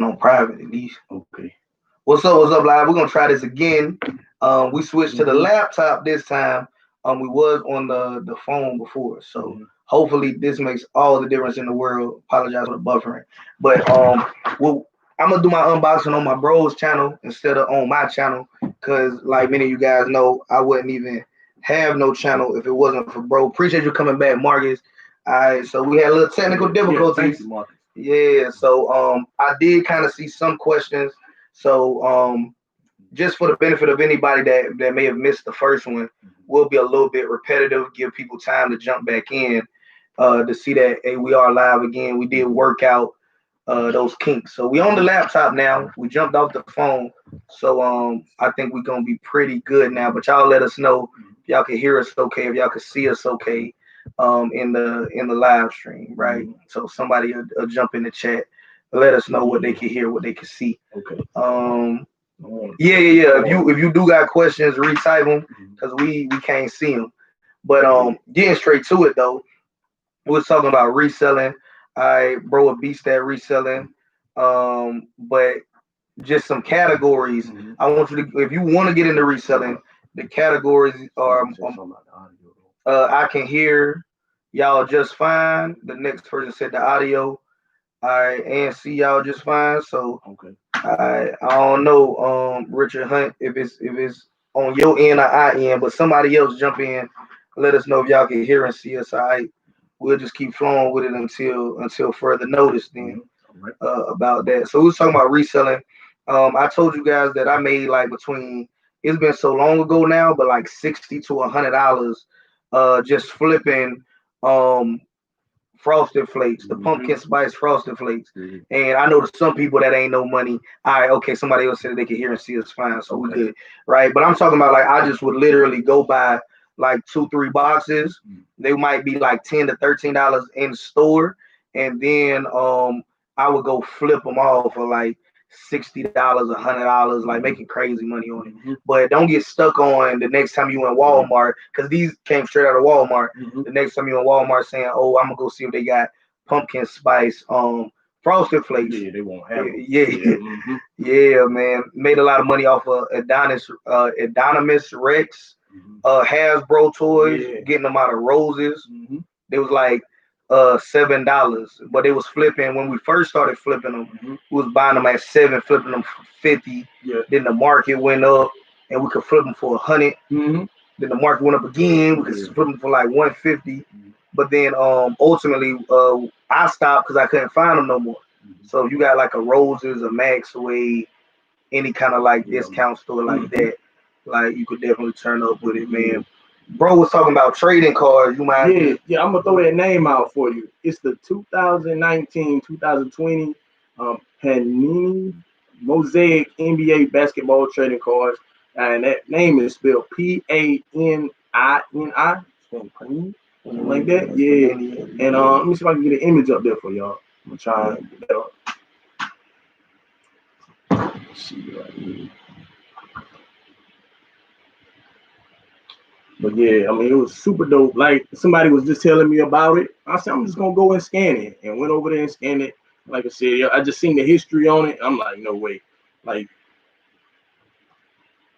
on private at least. Okay. What's up? What's up, live? We're gonna try this again. We switched to the laptop this time. We was on the phone before, so hopefully this makes all the difference in the world. Apologize for the buffering, but well, I'm gonna do my unboxing on my bro's channel instead of on my channel, cause like many of you guys know, I wouldn't even have no channel if it wasn't for bro. Appreciate you coming back, Marcus. All right, so we had a little technical difficulties. Thank you, Marcus. Yeah, so I did kind of see some questions. So just for the benefit of anybody that may have missed the first one, we'll be a little bit repetitive, give people time to jump back in to see that hey, we are live again. We did work out those kinks. So we on the laptop now. We jumped off the phone. So I think we're gonna be pretty good now. But y'all let us know if y'all can hear us okay, if y'all can see us okay in the live stream, right? So somebody will jump in the chat, let us know what they can hear, what they can see. Okay. Yeah. If you do got questions, retype them because we can't see them. But getting straight to it though, we was talking about reselling. I bro a beast at reselling. But just some categories. I want you to, if you want to get into reselling, the categories are I can hear y'all just fine. The next person said the audio. I and see y'all just fine. So I don't know, Richard Hunt, if it's on your end or I end, but somebody else jump in. Let us know if y'all can hear and see us. All right, we'll just keep flowing with it until further notice. Then about that. So we was talking about reselling. I told you guys that I made like between. It's been so long ago now, but like $60 to $100, just flipping um frosted flakes, the pumpkin spice frosted flakes. And I know to some people that ain't no money. All right, okay, somebody else said they could hear and see us fine, so we good, right? But I'm talking about like I just would literally go buy like 2, 3 boxes. They might be like $10 to $13 in store, and then I would go flip them all for like $60, $100, like making crazy money on it. But don't get stuck on the next time you in Walmart because these came straight out of Walmart. The next time you in Walmart saying, "Oh, I'm gonna go see if they got pumpkin spice frosted flakes." Yeah, they won't have them. Yeah, man. Made a lot of money off of Adonis Rex, Hasbro toys, getting them out of roses. They was like $7, but it was flipping when we first started flipping them. We was buying them at 7, flipping them for 50. Then the market went up, and we could flip them for 100. Then the market went up again. We could flip them for like 150. But then ultimately I stopped because I couldn't find them no more. So if you got like a Roses, a Maxway, any kind of like discount store like that, like you could definitely turn up with it, man. Bro was talking about trading cards. You mind? Yeah. I'm gonna throw that name out for you. It's the 2019-2020 Panini Mosaic NBA basketball trading cards, and that name is spelled Panini, like that. Yeah. And let me see if I can get an image up there for y'all. I'm gonna try and get that up. Let's see right here. But yeah, I mean, it was super dope. Like somebody was just telling me about it. I said, I'm just gonna go and scan it, and went over there and scanned it. Like I said, I just seen the history on it. I'm like, no way. Like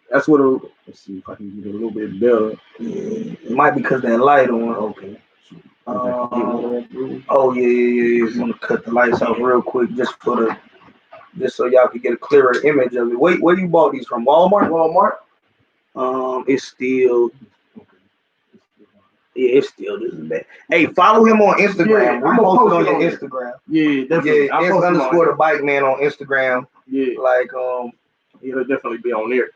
that's what. Let's see if I can get a little bit better. Yeah, it might be because that light on. Okay. Oh yeah. I'm gonna cut the lights off real quick just so y'all can get a clearer image of it. Wait, where you bought these from? Walmart? It's still. Yeah, it's still this is bad. Hey, follow him on Instagram. I'm gonna post it on your Instagram. Yeah, definitely. Yeah, it's underscore the bike man on Instagram. Yeah, like it'll definitely be on there.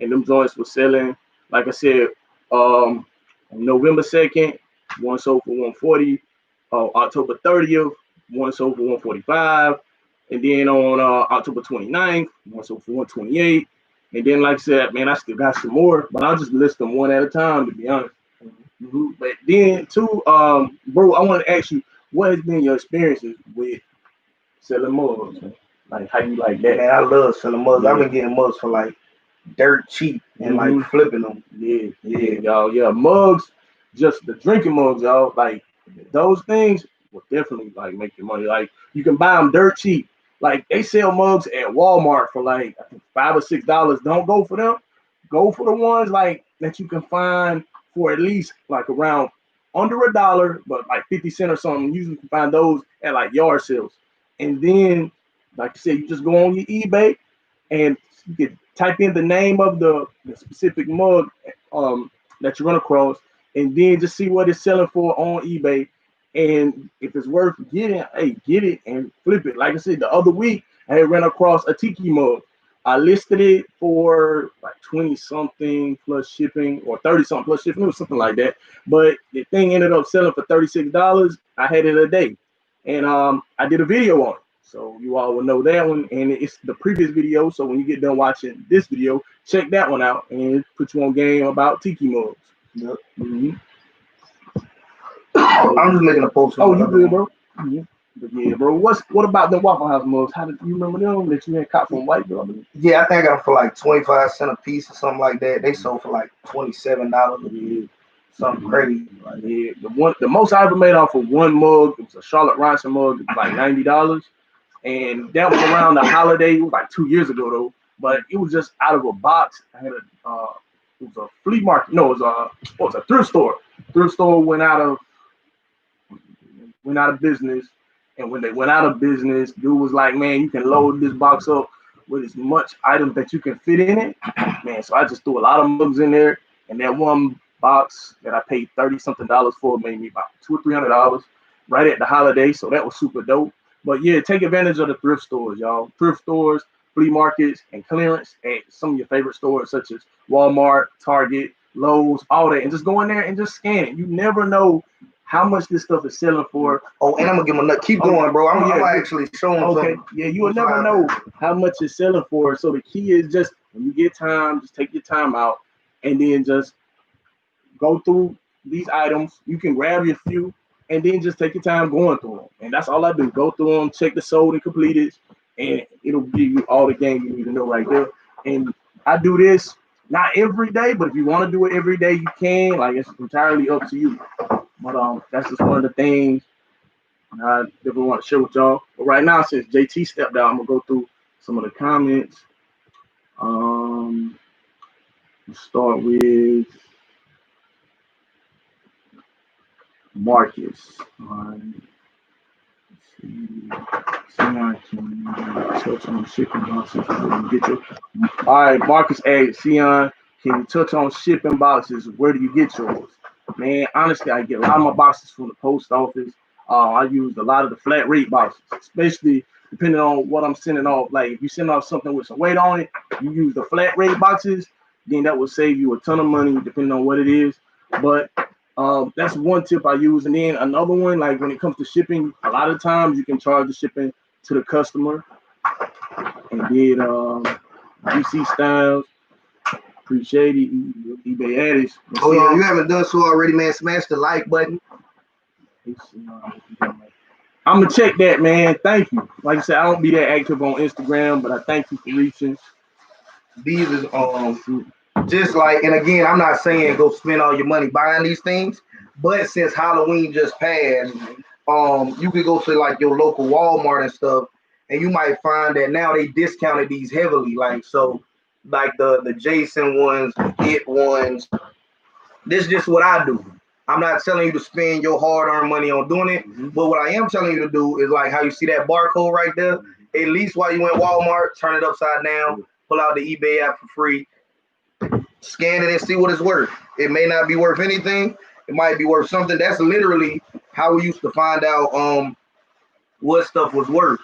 And them joints were selling, like I said, on November 2nd, one sold for 140. October 30th, one sold for 145. And then on October 29th, one sold for 128. And then, like I said, man, I still got some more, but I'll just list them one at a time, to be honest. But then, too, bro, I want to ask you, what has been your experiences with selling mugs? Like, how you like that? Man, I love selling mugs. I've been getting mugs for like dirt cheap and like flipping them. Yeah, y'all. Yeah, mugs, just the drinking mugs, y'all. Like those things will definitely like make your money. Like you can buy them dirt cheap, Like they sell mugs at Walmart for like I think $5 or $6. Don't go for them. Go for the ones like that you can find for at least like around under $1, but like 50 cents or something. Usually you can find those at like yard sales. And then, like you said, you just go on your eBay and you can type in the name of the specific mug that you run across, and then just see what it's selling for on eBay. And if it's worth getting, hey, get it and flip it. Like I said, the other week I had ran across a tiki mug. I listed it for like 20 something plus shipping or 30 something plus shipping. It was something like that. But the thing ended up selling for $36. I had it a day. And I did a video on it. So you all will know that one. And it's the previous video. So when you get done watching this video, check that one out and put you on game about tiki mugs. Yep. Mm-hmm. I'm just making a post. Oh, you good, bro? Mm-hmm. But yeah, bro. What about the Waffle House mugs? How did you remember them that you had caught from White Girl? Yeah, I think I got them for like 25 cents a piece or something like that. They sold for like $27 a piece. Something crazy. Like, yeah, the most I ever made off of one mug, it was a Charlotte Ronson mug, it was like $90. And that was around the holiday. It was like 2 years ago though. But it was just out of a box. I had it was a flea market. No, it was a thrift store. Thrift store went out of business. And when they went out of business, dude was like, man, you can load this box up with as much items that you can fit in it. Man, so I just threw a lot of mugs in there. And that one box that I paid $30 something for made me about $200 or $300 right at the holiday. So that was super dope. But yeah, take advantage of the thrift stores, y'all. Thrift stores, flea markets, and clearance at some of your favorite stores such as Walmart, Target, Lowe's, all that. And just go in there and just scan it. You never know how much this stuff is selling for. Oh, and I'm gonna give him a nut. Keep going, bro. I'm actually showing something. Yeah, you will never know how much it's selling for. So the key is just when you get time, just take your time out and then just go through these items. You can grab your few and then just take your time going through them. And that's all I do. Go through them, check the sold and completed, and it'll give you all the game you need to know right there. And I do this not every day, but if you want to do it every day, you can. Like, it's entirely up to you. But that's just one of the things I definitely want to share with y'all. But right now, since JT stepped out, I'm gonna go through some of the comments. Let's start with Marcus. Sion can touch on shipping boxes. All right, Marcus A. Sion, can you touch on shipping boxes? Where do you get yours? Man, honestly, I get a lot of my boxes from the post office. I use a lot of the flat rate boxes, especially depending on what I'm sending off. Like if you send off something with some weight on it, you use the flat rate boxes, then that will save you a ton of money depending on what it is. But that's one tip I use. And then another one, like when it comes to shipping, a lot of times you can charge the shipping to the customer. And then DC Styles, appreciate it. eBay Addis. Oh yeah, you haven't done so already, man. Smash the like button. I'm gonna check that, man. Thank you. Like I said, I don't be that active on Instagram, but I thank you for reaching. These is just like, and again, I'm not saying go spend all your money buying these things, but since Halloween just passed, you could go to like your local Walmart and stuff, and you might find that now they discounted these heavily. Like so, like the Jason ones, It ones. This is just what I do. I'm not telling you to spend your hard-earned money on doing it, but what I am telling you to do is like how you see that barcode right there. At least while you in Walmart, turn it upside down, pull out the eBay app for free, scan it and see what it's worth. It may not be worth anything. It might be worth something. That's literally how we used to find out what stuff was worth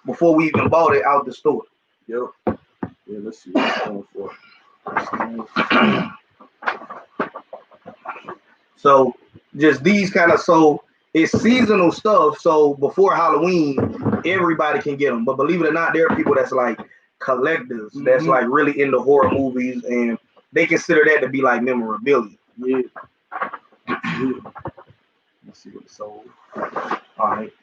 before we even bought it out the store. Yep. Yeah, let's see what it's going for. So just these kind of, so it's seasonal stuff. So before Halloween, everybody can get them. But believe it or not, there are people that's like collectors, that's like really into horror movies, and they consider that to be like memorabilia. Yeah. Let's see what it sold. All right,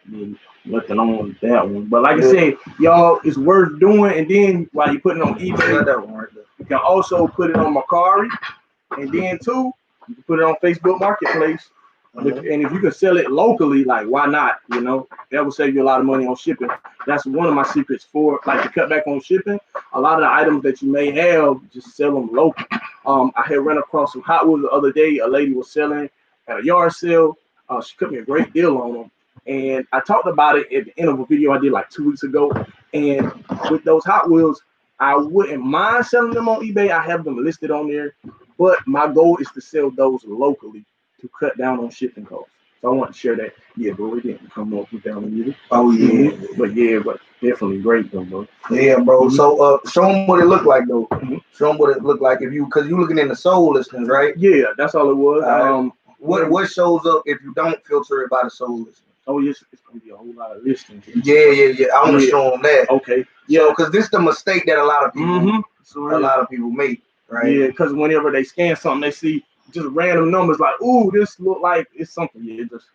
nothing on that one. But like I said, y'all, it's worth doing. And then while you're putting it on eBay, that one right there, you can also put it on Mercari. And then too, you can put it on Facebook Marketplace. And if you can sell it locally, like why not? You know, that will save you a lot of money on shipping. That's one of my secrets for like to cut back on shipping. A lot of the items that you may have, just sell them local. I had run across some Hot Wheels the other day. A lady was selling at a yard sale. She cut me a great deal on them, and I talked about it at the end of a video I did like 2 weeks ago. And with those Hot Wheels, I wouldn't mind selling them on eBay. I have them listed on there, but my goal is to sell those locally to cut down on shipping costs. So I want to share that. Yeah, bro, it didn't come up with down either. Oh yeah, but definitely great though, bro. Yeah, bro. So show them what it looked like though. Show them what it looked like if you, because you looking in the sold listings, right? Yeah, that's all it was. What shows up if you don't filter it by the sold listing? Oh yes, it's gonna be a whole lot of listings. Yeah. I want to show them that. Okay. Yeah, because this is the mistake that a lot of people make, right? Yeah, because whenever they scan something, they see just random numbers like, ooh, this look like it's something. Yeah, it just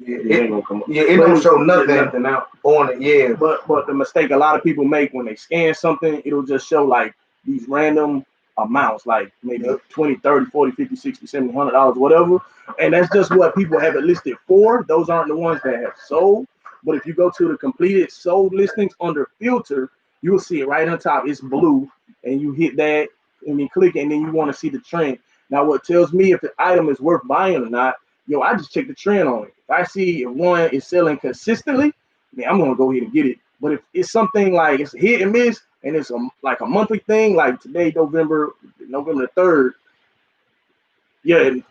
it ain't gonna come up. Yeah, it don't show nothing out on it. Yeah, but the mistake a lot of people make when they scan something, it'll just show like these random amounts, like maybe 20, 30, 40, 50, 60, 70, $100, whatever. And that's just what people have it listed for. Those aren't the ones that have sold. But if you go to the completed sold listings under filter, you'll see it right on top. It's blue, and you hit that and you click it, and then you want to see the trend. Now, what tells me if the item is worth buying or not, I just check the trend on it. If I see if one is selling consistently, then I'm gonna go ahead and get it. But if it's something like it's hit and miss, and it's like a monthly thing, like today, November the 3rd,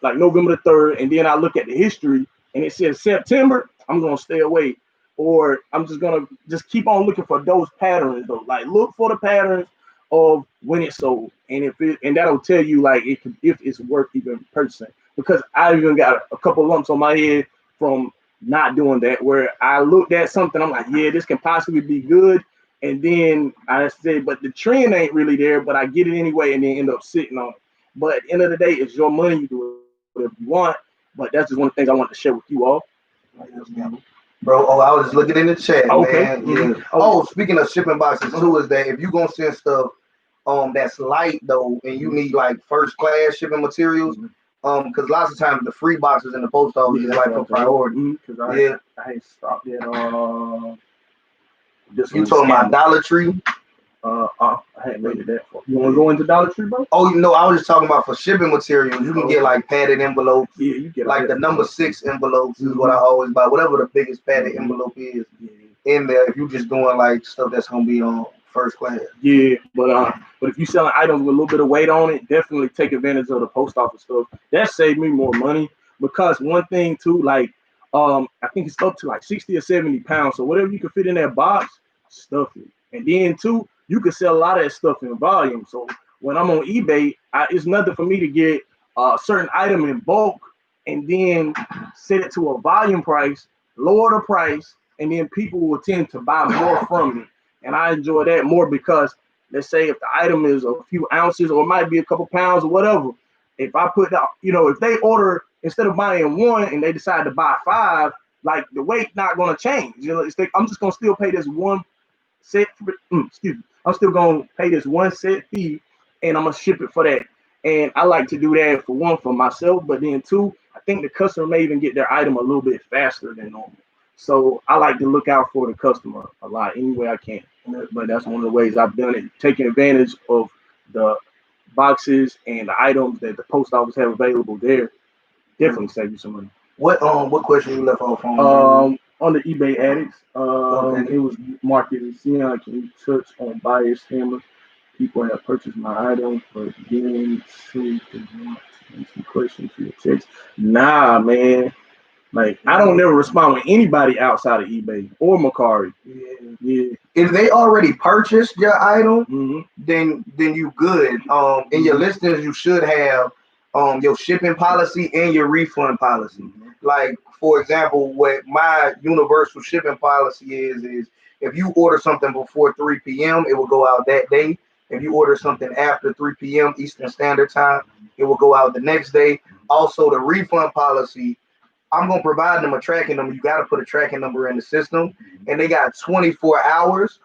like November the 3rd, and then I look at the history and it says September, I'm gonna stay away. Or I'm just gonna keep on looking for those patterns though. Like look for the patterns of when it's sold, and that'll tell you like if it's worth even purchasing. Because I even got a couple lumps on my head from not doing that, where I looked at something, I'm like, yeah, this can possibly be good. And then I said, but the trend ain't really there, but I get it anyway, and then end up sitting on it. But at the end of the day, it's your money, you do whatever you want. But that's just one of the things I want to share with you all. Bro, I was just looking in the chat, okay. Man. Yeah. Oh, speaking of shipping boxes too, is that if you gonna send stuff that's light though, and you need like first class shipping materials, because lots of times the free boxes in the post office is like for priority. I ain't stopped at you talking about Dollar Tree? I hadn't made it that far. You want to go into Dollar Tree, bro? Oh, I was just talking about for shipping materials. You can get like padded envelopes. Yeah, you get like the number 6 envelopes is what I always buy. Whatever the biggest padded envelope is in there. If you're just doing like stuff that's gonna be on first class. Yeah, but if you're selling items with a little bit of weight on it, definitely take advantage of the post office stuff. That saved me more money because one thing too, like I think it's up to like 60 or 70 pounds. So whatever you can fit in that box, stuff it. And then too, you can sell a lot of that stuff in volume. So when I'm on eBay, it's nothing for me to get a certain item in bulk and then set it to a volume price, lower the price, and then people will tend to buy more from me. And I enjoy that more because let's say if the item is a few ounces or it might be a couple pounds or whatever, if I put out, if they order instead of buying one and they decide to buy 5, like the weight not going to change. I'm just going to still pay this one set. I'm still going to pay this one set fee and I'm going to ship it for that. And I like to do that for one for myself, but then two, I think the customer may even get their item a little bit faster than normal. So I like to look out for the customer a lot any way I can. But that's one of the ways I've done it, taking advantage of the boxes and the items that the post office have available there. Definitely save you some money. What question you left off on the eBay addicts? It was marketed. Can you touch on bias scammers? People have purchased my items, but then say they want to answer questions to your text. Nah, man. Like I don't never respond with anybody outside of eBay or Mercari. Yeah. If they already purchased your item, then you good. In your listings, you should have your shipping policy and your refund policy. Like for example, what my universal shipping policy is if you order something before 3 p.m., it will go out that day. If you order something after 3 p.m. Eastern Standard Time, it will go out the next day. Also, the refund policy, I'm going to provide them a tracking number. You got to put a tracking number in the system. And they got 24 hours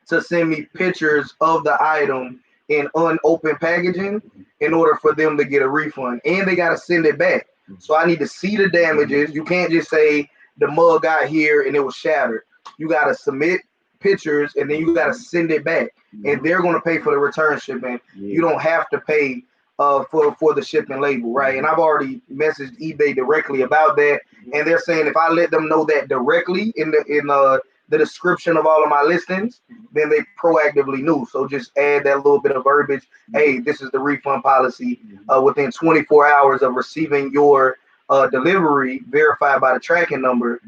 to send me pictures of the item in unopened packaging in order for them to get a refund. And they got to send it back. So I need to see the damages. You can't just say the mug got here and it was shattered. You got to submit pictures and then you got to send it back, and they're going to pay for the return shipment. You don't have to pay for the shipping label, right? And I've already messaged eBay directly about that, and they're saying if I let them know that directly in the description of all of my listings, then they proactively knew. So just add that little bit of verbiage. Hey, this is the refund policy. Within 24 hours of receiving your delivery, verified by the tracking number,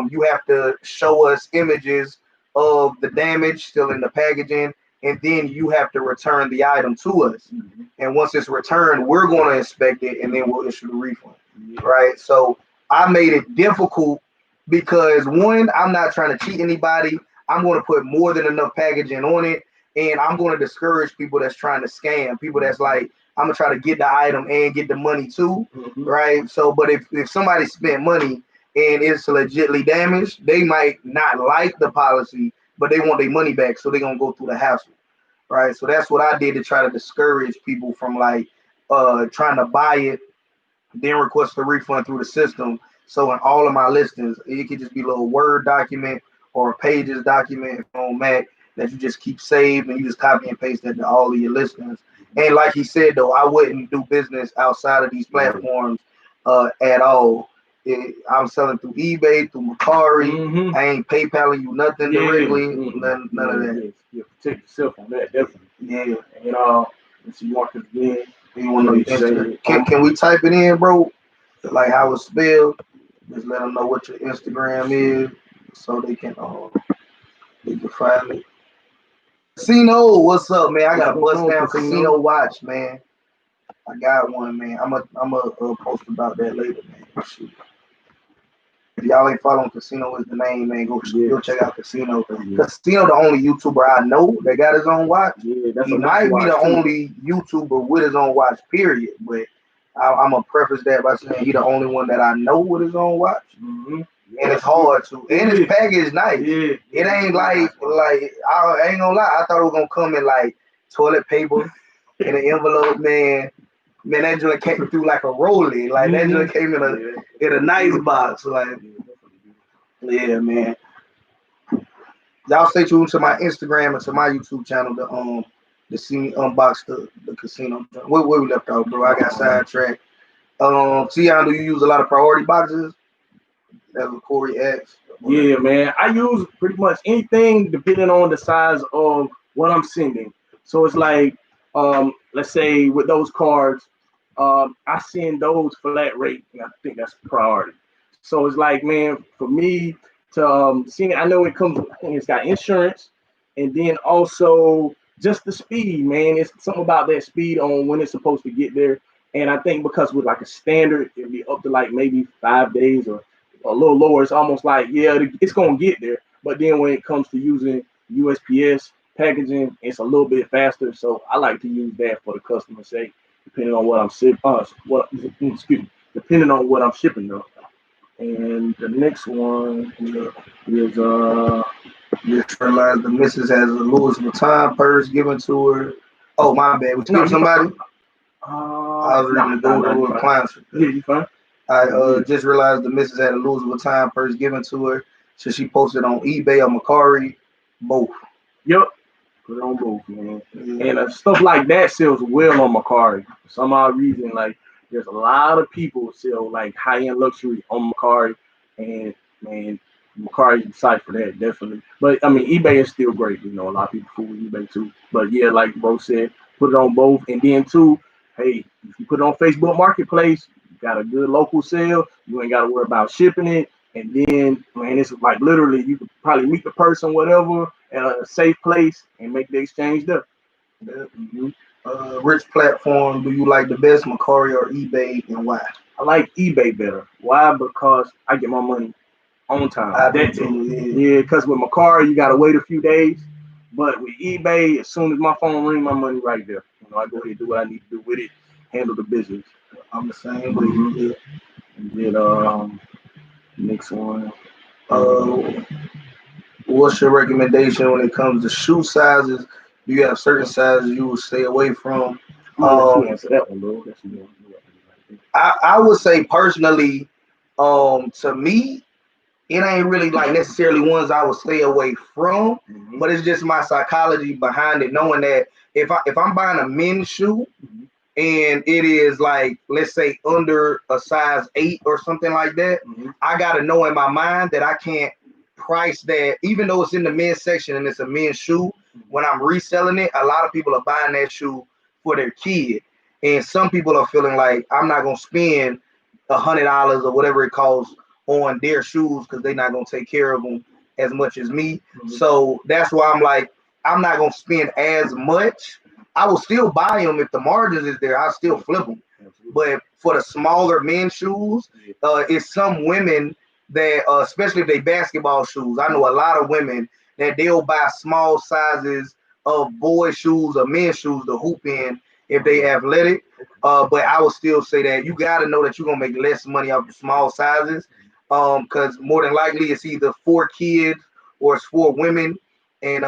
you have to show us images of the damage still in the packaging, and then you have to return the item to us. And once it's returned, we're going to inspect it, and then we'll issue the refund. Right? So I made it difficult because, one, I'm not trying to cheat anybody. I'm going to put more than enough packaging on it, and I'm going to discourage people that's trying to scam, people that's like, I'm going to try to get the item and get the money too, right? So, but if somebody spent money and it's legitly damaged, they might not like the policy, but they want their money back, so they're going to go through the hassle, right? So that's what I did to try to discourage people from like trying to buy it, then request a refund through the system. So in all of my listings, it could just be a little Word document or a Pages document on Mac that you just keep saved, and you just copy and paste that to all of your listings. And like he said, though, I wouldn't do business outside of these platforms at all. I'm selling through eBay, through Mercari. I ain't PayPaling you nothing directly, none of that. Yeah, protect yourself on that, definitely. Yeah. And let's see, Marcus again. You want to know your Instagram? Can we type it in, bro? Like how it's spelled? Just let them know what your Instagram is, so they can find it. Casino, what's up, man? I got a bust down casino watch, man. I got one, man. I'm a post about that later, man. Shoot. If y'all ain't following Casino is the name, man, go check out Casino. Casino the only YouTuber I know that got his own watch. He might be the only YouTuber with his own watch, period. But I'm gonna preface that by saying he the only one that I know with his own watch. And it's hard to, and his package nice. It ain't like I ain't gonna lie. I thought it was gonna come in like toilet paper in an envelope, man. Man, that joint came through like a rolling. Like that joint came in a nice box. Like, yeah, man. Y'all stay tuned to my Instagram and to my YouTube channel to see me unbox the casino. Where we left off, bro? I got sidetracked. Tion, do you use a lot of priority boxes? That's what Corey asked. Yeah, man. I use pretty much anything depending on the size of what I'm sending. So it's like, let's say with those cards, I send those flat rate, and I think that's priority. So it's like, man, for me to send it, I know it comes. I think it's got insurance, and then also just the speed, man. It's something about that speed on when it's supposed to get there. And I think because with like a standard, it'd be up to like maybe 5 days or a little lower. It's almost like, yeah, it's gonna get there. But then when it comes to using USPS packaging, it's a little bit faster. So I like to use that for the customer's sake, depending on what I'm shipping. Depending on what I'm shipping though. And the next one is just realized the missus has a Louis Vuitton purse given to her. Oh, my bad. Would you give somebody? I was reading the appliance. Yeah, you fine. I just realized the missus had a Louis Vuitton purse given to her. So she posted on eBay or Mercari, both. Yep. Put it on both, man. And stuff like that sells well on Mercari. For some odd reason, like there's a lot of people sell like high-end luxury on Mercari, and man, Mercari is the site for that, definitely. But I mean, eBay is still great. You know, a lot of people fool with eBay too. But yeah, like bro said, put it on both, and then too, hey, if you put it on Facebook Marketplace, you got a good local sale. You ain't got to worry about shipping it. And then, man, it's like literally you could probably meet the person, whatever, at a safe place and make the exchange there. Which platform do you like the best, Mercari or eBay, and why? I like eBay better. Why? Because I get my money on time. I do too. Yeah, because with Mercari, you got to wait a few days. But with eBay, as soon as my phone rings, my money right there. You know, I go ahead and do what I need to do with it, handle the business. I'm the same way. Yeah. And then, next one. What's your recommendation when it comes to shoe sizes? Do you have certain sizes you will stay away from? You answer that one, bro. I would say personally, to me, it ain't really like necessarily ones I would stay away from, but it's just my psychology behind it, knowing that if I'm buying a men's shoe and it is like, let's say under a size 8 or something like that, I gotta know in my mind that I can't price that, even though it's in the men's section and it's a men's shoe. When I'm reselling it, a lot of people are buying that shoe for their kid, and some people are feeling like I'm not gonna spend $100 or whatever it costs on their shoes because they're not gonna take care of them as much as me. So that's why I'm like, I'm not gonna spend as much. I will still buy them if the margins is there. I'll still flip them. But for the smaller men's shoes, it's some women that, especially if they basketball shoes, I know a lot of women that they'll buy small sizes of boy shoes or men's shoes to hoop in if they athletic. But I would still say that you got to know that you're gonna make less money off the small sizes, because more than likely it's either for kids or it's for women, and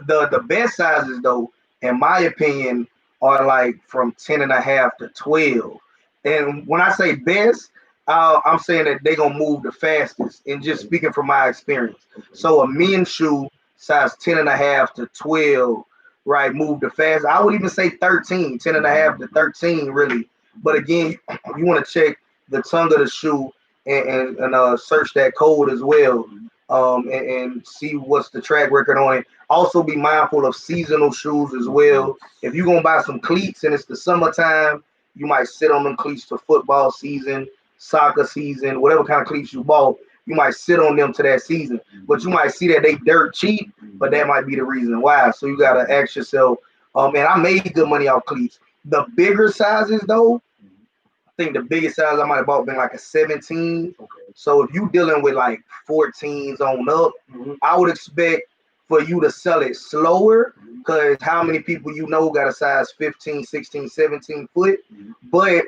the best sizes though, in my opinion, are like from 10 and a half to 12. And when I say best, I'm saying that they gonna move the fastest, and just speaking from my experience. So a men's shoe size 10 and a half to 12, right, move the fast. I would even say 13, 10 and a half to 13 really. But again, you want to check the tongue of the shoe, and search that code as well, and see what's the track record on it. Also, be mindful of seasonal shoes as well. If you're gonna buy some cleats and it's the summertime, you might sit on them cleats to football season, soccer season, whatever kind of cleats you bought. You might sit on them to that season, but you might see that they dirt cheap, but that might be the reason why. So you gotta ask yourself. And I made good money off cleats. The bigger sizes though, I think the biggest size I might have bought been like a 17. So if you dealing with like 14s on up, I would expect for you to sell it slower, because how many people you know got a size 15, 16, 17 foot? But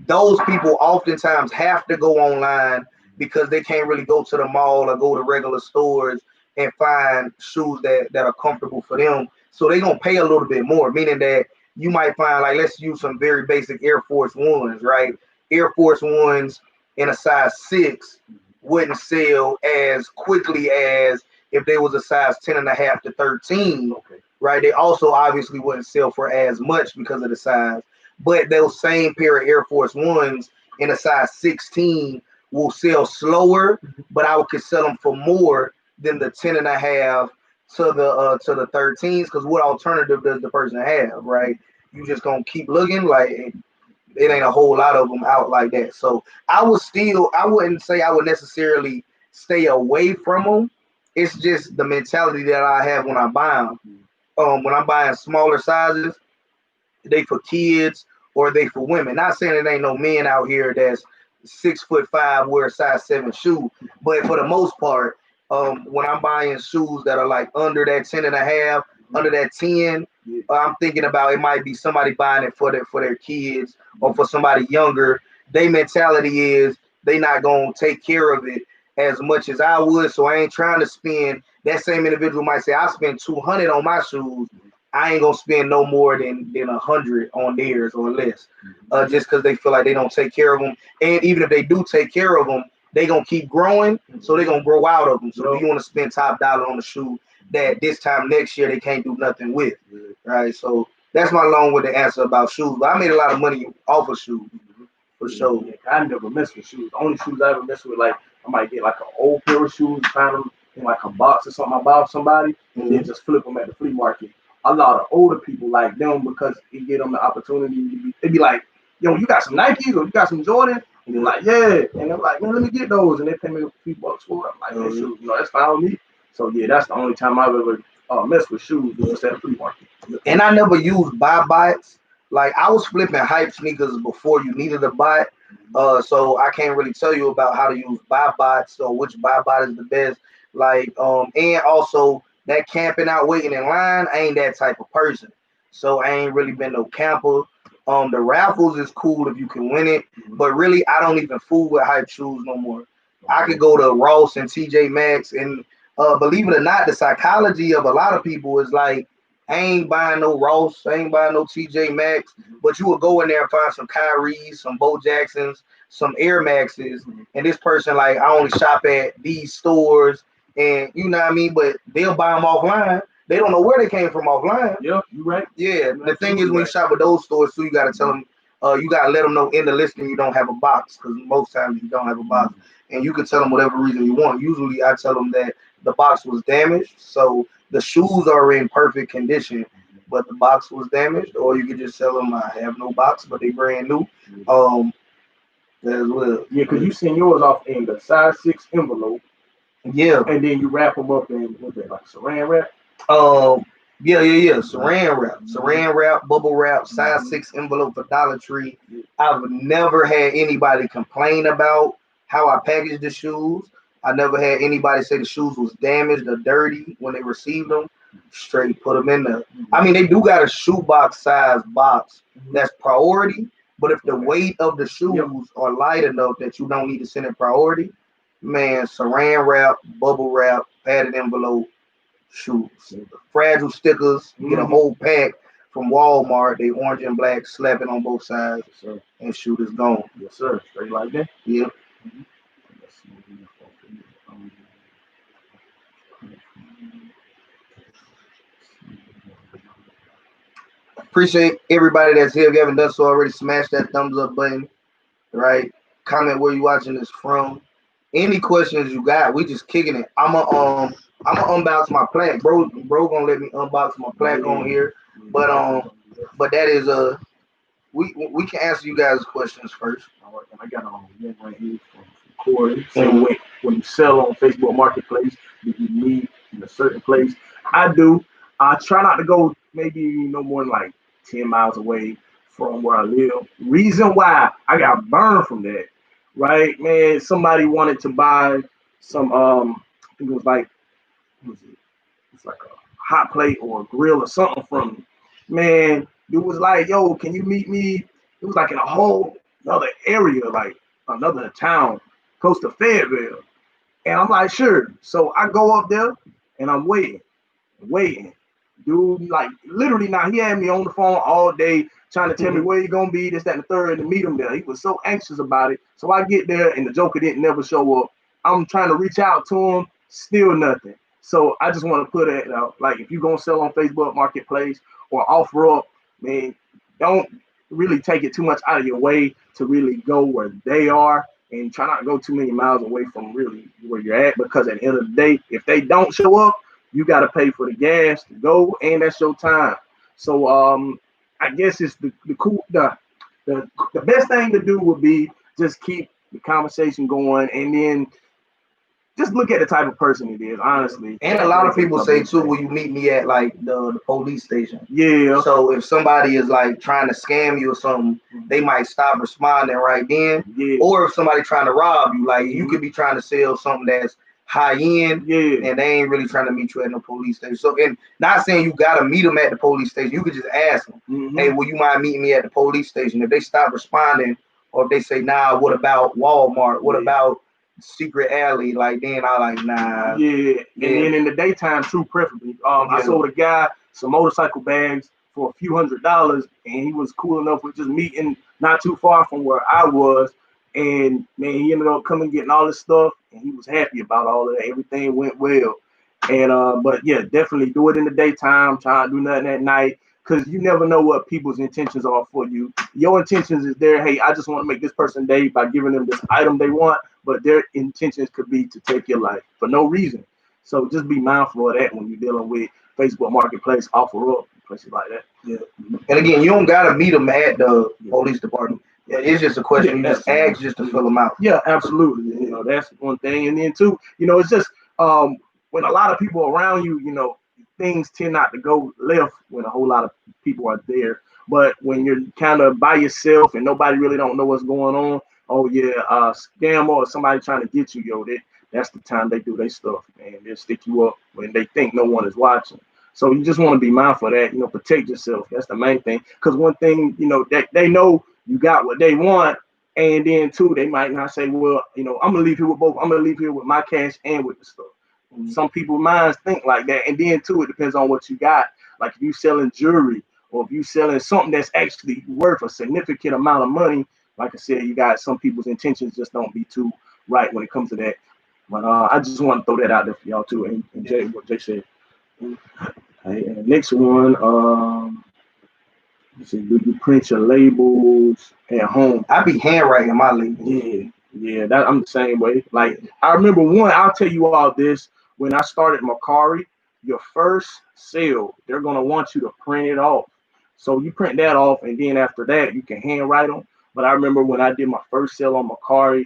those people oftentimes have to go online because they can't really go to the mall or go to regular stores and find shoes that are comfortable for them. So they're gonna pay a little bit more, meaning that you might find, like, let's use some very basic Air Force Ones, right? Air Force Ones in a size 6 wouldn't sell as quickly as if they was a size 10 and a half to 13, right? They also obviously wouldn't sell for as much because of the size. But those same pair of Air Force Ones in a size 16 will sell slower, but I could sell them for more than the 10 and a half to the 13s. Because what alternative does the person have, right? You just gonna keep looking, like it ain't a whole lot of them out like that. So I wouldn't say I would necessarily stay away from them. It's just the mentality that I have when I buy them. When I'm buying smaller sizes, they for kids or they for women. Not saying it ain't no men out here that's 6'5" wear a size 7 shoe, but for the most part, when I'm buying shoes that are like under that 10 and a half, under that 10, I'm thinking about it might be somebody buying it for their kids or for somebody younger. Their mentality is they not gonna take care of it as much as I would, so I ain't trying to spend. That same individual might say I spend 200 on my shoes. I ain't gonna spend no more than 100 on theirs or less, just because they feel like they don't take care of them. And even if they do take care of them, they gonna keep growing, so they gonna grow out of them. So if you want to spend top dollar on a shoe that this time next year they can't do nothing with, right? So that's my long-winded answer about shoes. But I made a lot of money off of shoes for sure. Yeah, I never mess with shoes. The only shoes I ever mess with, like, I might get like an old pair of shoes, find them in like a box or something I bought somebody, and then just flip them at the flea market. A lot of older people like them because it get them the opportunity to be. They be like, "Yo, you got some Nikes or you got some Jordan?" And they're like, "Yeah," and they're like, "Man, let me get those," and they pay me a few bucks for it. I'm like, "Man, shoes, that's fine with me." So yeah, that's the only time I've ever messed with shoes was at the flea market. And I never used buy bots. Like, I was flipping hype sneakers before you needed a bot. So I can't really tell you about how to use buy bots or which buy bot is the best. Like, and also that camping out waiting in line, I ain't that type of person. So I ain't really been no camper. The raffles is cool if you can win it, but really I don't even fool with hype shoes no more. I could go to Ross and TJ Maxx, and believe it or not, the psychology of a lot of people is like, I ain't buying no Ross, I ain't buying no TJ Maxx, but you would go in there and find some Kyries, some Bo Jacksons, some Air Maxes, and this person like I only shop at these stores, and you know what I mean. But they'll buy them offline. They don't know where they came from offline. Yeah, you right. Yeah, the thing is when you shop with those stores too, you gotta tell them, you gotta let them know in the listing you don't have a box because most times you don't have a box, and you can tell them whatever reason you want. Usually, I tell them that the box was damaged, so the shoes are in perfect condition, but the box was damaged, or you could just tell them I have no box, but they brand new. As well. Yeah, because you send yours off in the size 6 envelope. Yeah. And then you wrap them up in what's that, like saran wrap? Yeah. Saran wrap, bubble wrap, size 6 envelope for Dollar Tree. I've never had anybody complain about how I packaged the shoes. I never had anybody say the shoes was damaged or dirty when they received them. Straight put them in there. I mean, they do got a shoebox size box that's priority, but if the weight of the shoes are light enough that you don't need to send it priority, man, saran wrap, bubble wrap, padded envelope, shoes. Fragile stickers, get a whole pack from Walmart. They orange and black, slap it on both sides, and shoot is gone. Yes, sir. Straight like that. Yeah. Appreciate everybody that's here. If you haven't done so already, smash that thumbs up button. Right? Comment where you watching this from. Any questions you got, we just kicking it. I'ma unbox my plaque. Bro gonna let me unbox my plaque on here. But that is we can answer you guys' questions first. All right, and I got one right here from Corey saying when you sell on Facebook Marketplace, do you need in a certain place? I do. I try not to go maybe no more than like 10 miles away from where I live. Reason why I got burned from that, right? Man, somebody wanted to buy some I think it was like what was it? It's like a hot plate or a grill or something from me. Man, it was like, yo, can you meet me? It was like in a whole another area, like another town close to Fayetteville. And I'm like, sure. So I go up there and I'm waiting. Dude, like literally now he had me on the phone all day trying to tell me where you gonna be, this, that, and the third, and to meet him there. He was so anxious about it. So I get there and the Joker didn't never show up. I'm trying to reach out to him, still nothing. So I just want to put it out, like if you're gonna sell on Facebook Marketplace or offer up, man, don't really take it too much out of your way to really go where they are and try not to go too many miles away from really where you're at, because at the end of the day, if they don't show up, you got to pay for the gas to go, and that's your time. So I guess it's the best thing to do would be just keep the conversation going, and then just look at the type of person it is, honestly. And a lot of people say too, will you meet me at like the police station? Yeah. So if somebody is like trying to scam you or something, they might stop responding right then. Yeah. Or if somebody trying to rob you, like you could be trying to sell something that's high end, and they ain't really trying to meet you at no police station. So, and not saying you gotta meet them at the police station, you could just ask them, hey, will you mind meeting me at the police station? If they stop responding, or if they say, nah, what about Walmart? What about secret alley? Like then I like, nah. Yeah. And then in the daytime too, preferably. I sold a guy some motorcycle bags for a few $100s, and he was cool enough with just meeting not too far from where I was. And man, he ended up coming getting all this stuff, and he was happy about all of that. Everything went well. And but yeah, definitely do it in the daytime. Try not to do nothing at night, because you never know what people's intentions are for you. Your intentions is there, hey, I just want to make this person day by giving them this item they want, but their intentions could be to take your life for no reason. So just be mindful of that when you're dealing with Facebook Marketplace, offer up, places like that. Yeah. And again, you don't gotta meet them at the police department. Yeah, it's just a question. You just ask just to fill them out. Yeah, absolutely. You know, that's one thing. And then too, you know, it's just when a lot of people around you, you know, things tend not to go left when a whole lot of people are there. But when you're kind of by yourself and nobody really don't know what's going on, oh yeah, scam or somebody trying to get you, yo, that's the time they do their stuff, man. They'll stick you up when they think no one is watching. So you just want to be mindful of that, you know, protect yourself. That's the main thing. Because one thing, you know, that they know you got what they want. And then two, they might not say, well, you know, I'm gonna leave here with both. I'm gonna leave here with my cash and with the stuff. Some people's minds think like that. And then two, it depends on what you got. Like if you selling jewelry or if you selling something that's actually worth a significant amount of money, like I said, you got some people's intentions just don't be too right when it comes to that. But I just want to throw that out there for y'all too. And Jay, what Jay said. Okay, and the next one, let's see, do you print your labels at home? I be handwriting my labels. Yeah, that I'm the same way. Like I remember one, I'll tell you all this. When I started Macari, your first sale, they're gonna want you to print it off. So you print that off, and then after that, you can handwrite them. But I remember when I did my first sale on Macari,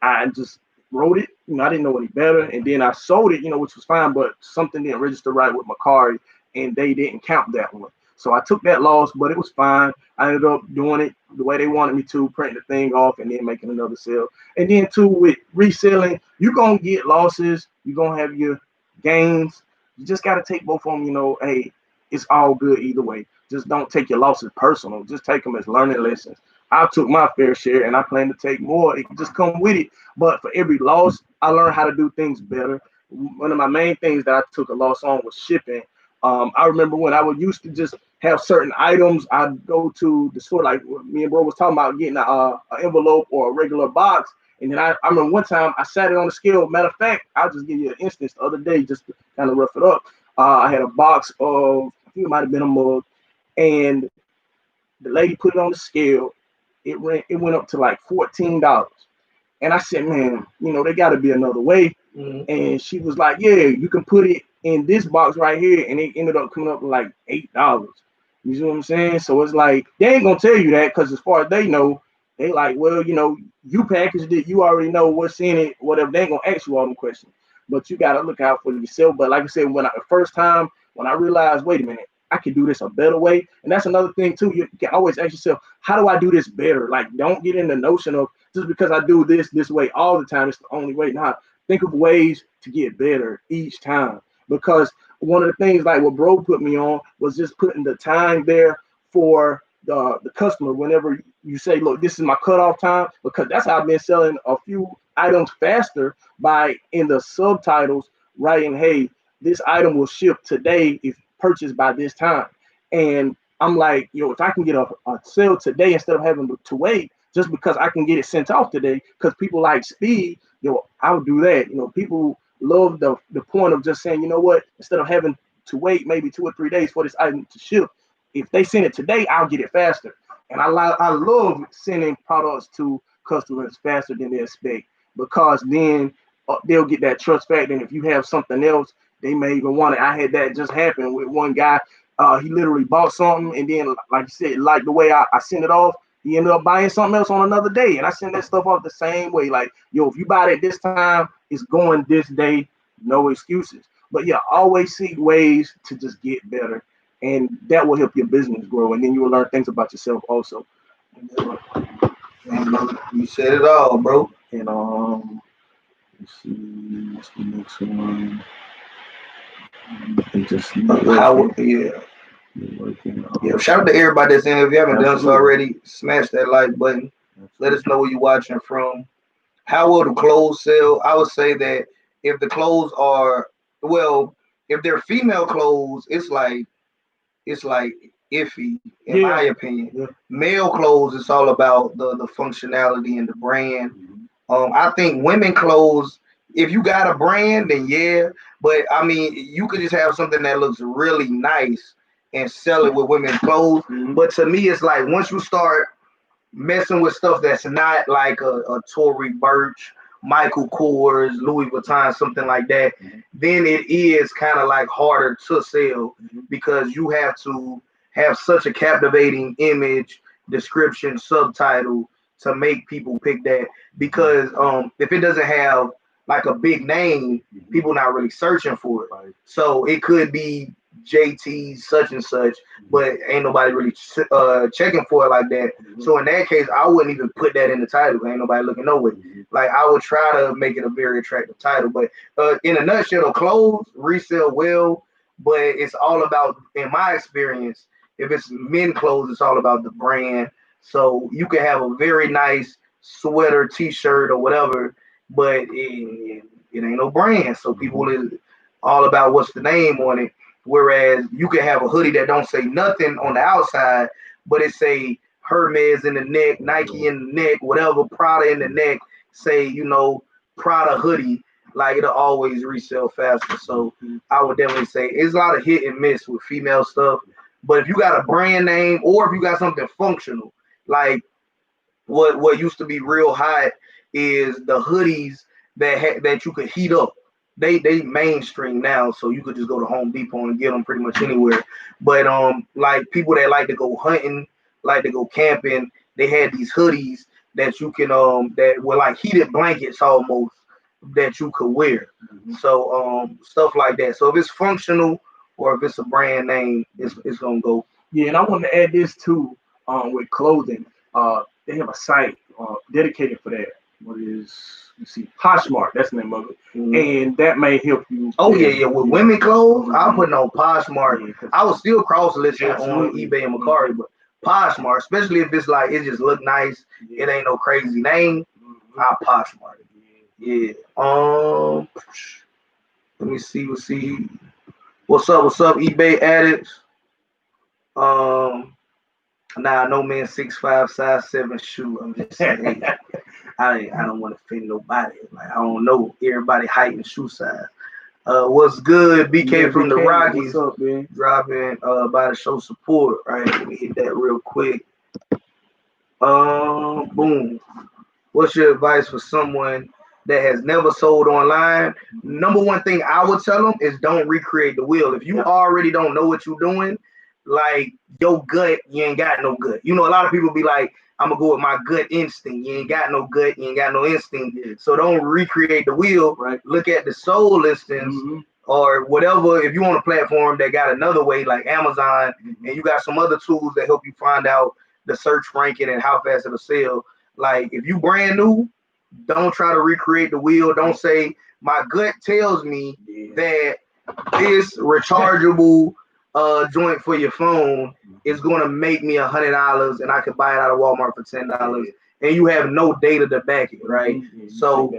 I just wrote it. I didn't know any better, and then I sold it, which was fine. But something didn't register right with Macari, and they didn't count that one. So I took that loss, but it was fine. I ended up doing it the way they wanted me to, printing the thing off and then making another sale. And then too, with reselling, you're gonna get losses, you're gonna have your gains. You just gotta take both of them, hey, it's all good either way. Just don't take your losses personal. Just take them as learning lessons. I took my fair share and I plan to take more. It can just come with it. But for every loss, I learned how to do things better. One of my main things that I took a loss on was shipping. I remember when I would used to just have certain items. I'd go to the store, like me and bro was talking about, getting an envelope or a regular box. And then I remember one time I sat it on the scale. Matter of fact, I'll just give you an instance. The other day, just to kind of rough it up, I had a box of, I think it might have been a mug, and the lady put it on the scale. It went up to like $14. And I said, man, there got to be another way. Mm-hmm. And she was like, yeah, you can put it in this box right here. And it ended up coming up to like $8. You see what I'm saying? So it's like, they ain't going to tell you that, because as far as they know, they like, well, you packaged it. You already know what's in it, whatever. They ain't going to ask you all them questions. But you got to look out for yourself. But like I said, the first time when I realized, wait a minute, I can do this a better way. And that's another thing too. You can always ask yourself, how do I do this better? Like, don't get in the notion of just because I do this way all the time, it's the only way. Nah, think of ways to get better each time. Because one of the things, like what bro put me on, was just putting the time there for the customer. Whenever you say, look, this is my cutoff time, because that's how I've been selling a few items faster, by in the subtitles writing, hey, this item will ship today if purchased by this time. And I'm like, if I can get a sale today instead of having to wait, just because I can get it sent off today, because people like speed, I would do that. People love the point of just saying, you know what, instead of having to wait maybe 2 or 3 days for this item to ship, if they send it today, I'll get it faster. And I love sending products to customers faster than they expect, because then they'll get that trust factor. And if you have something else, they may even want it. I had that just happen with one guy. He literally bought something, and then, like you said, like the way I sent it off, he ended up buying something else on another day. And I send that stuff off the same way. Like, if you buy it this time, it's going this day, no excuses. But yeah, always seek ways to just get better. And that will help your business grow. And then you will learn things about yourself also. You said it all, bro. And let's see, what's the next one? Yeah, shout out to everybody that's in. If you haven't done so already, smash that like button. Let us know where you're watching from. How will the clothes sell? I would say that if the clothes are, if they're female clothes, it's like iffy, in my opinion. Yeah. Male clothes, it's all about the functionality and the brand. Mm-hmm. I think women clothes, if you got a brand, then yeah. But I mean, you could just have something that looks really nice and sell it with women's clothes. Mm-hmm. But to me, it's like, once you start messing with stuff that's not like a Tory Burch, Michael Kors, Louis Vuitton, something like that, mm-hmm. then it is kind of like harder to sell, mm-hmm. because you have to have such a captivating image, description, subtitle to make people pick that. Because if it doesn't have like a big name, mm-hmm. people not really searching for it. Right. So it could be JT such and such, but ain't nobody really checking for it like that. Mm-hmm. So in that case, I wouldn't even put that in the title. Ain't nobody looking nowhere. Mm-hmm. Like, I would try to make it a very attractive title. But in a nutshell, clothes resell well, but it's all about, in my experience, if it's men clothes, it's all about the brand. So you can have a very nice sweater, t-shirt, or whatever, but it ain't no brand. So people is all about what's the name on it. Whereas you can have a hoodie that don't say nothing on the outside, but it say Hermes in the neck, Nike in the neck, whatever, Prada in the neck, say, Prada hoodie, like it'll always resell faster. So I would definitely say it's a lot of hit and miss with female stuff. But if you got a brand name or if you got something functional, like what used to be real hot is the hoodies that you could heat up. They mainstream now, so you could just go to Home Depot and get them pretty much anywhere. But like people that like to go hunting, like to go camping, they had these hoodies that you can that were like heated blankets almost that you could wear. So stuff like that. So if it's functional or if it's a brand name, it's gonna go. Yeah, and I want to add this too with clothing. They have a site dedicated for that. What is you see Poshmark? That's the name of it, and that may help you. Oh yeah. With women clothes, I'm putting on Poshmark. Yeah, I was still cross listing on absolutely. eBay and Mercari, but Poshmark, especially if it's like it just look nice, it ain't no crazy name. I Poshmark. Yeah. Let me see. Let's see. What's up? What's up, eBay addicts? Nah, no man 6'5", size 7 shoe. I'm just saying, hey, I don't want to offend nobody. Like I don't know everybody height and shoe size. What's good? BK from the Rockies. What's up, man? Dropping by to show support. Right, let me hit that real quick. Boom. What's your advice for someone that has never sold online? Number one thing I would tell them is don't recreate the wheel. If you already don't know what you're doing, like your gut, you ain't got no gut. A lot of people be like, I'm gonna go with my gut instinct. You ain't got no gut, you ain't got no instinct. So don't recreate the wheel. Right. Look at the sold listings or whatever. If you on a platform that got another way, like Amazon, and you got some other tools that help you find out the search ranking and how fast it'll sell. Like if you brand new, don't try to recreate the wheel. Don't say my gut tells me that this rechargeable joint for your phone is gonna make me $100 and I can buy it out of Walmart for $10 and you have no data to back it, right? So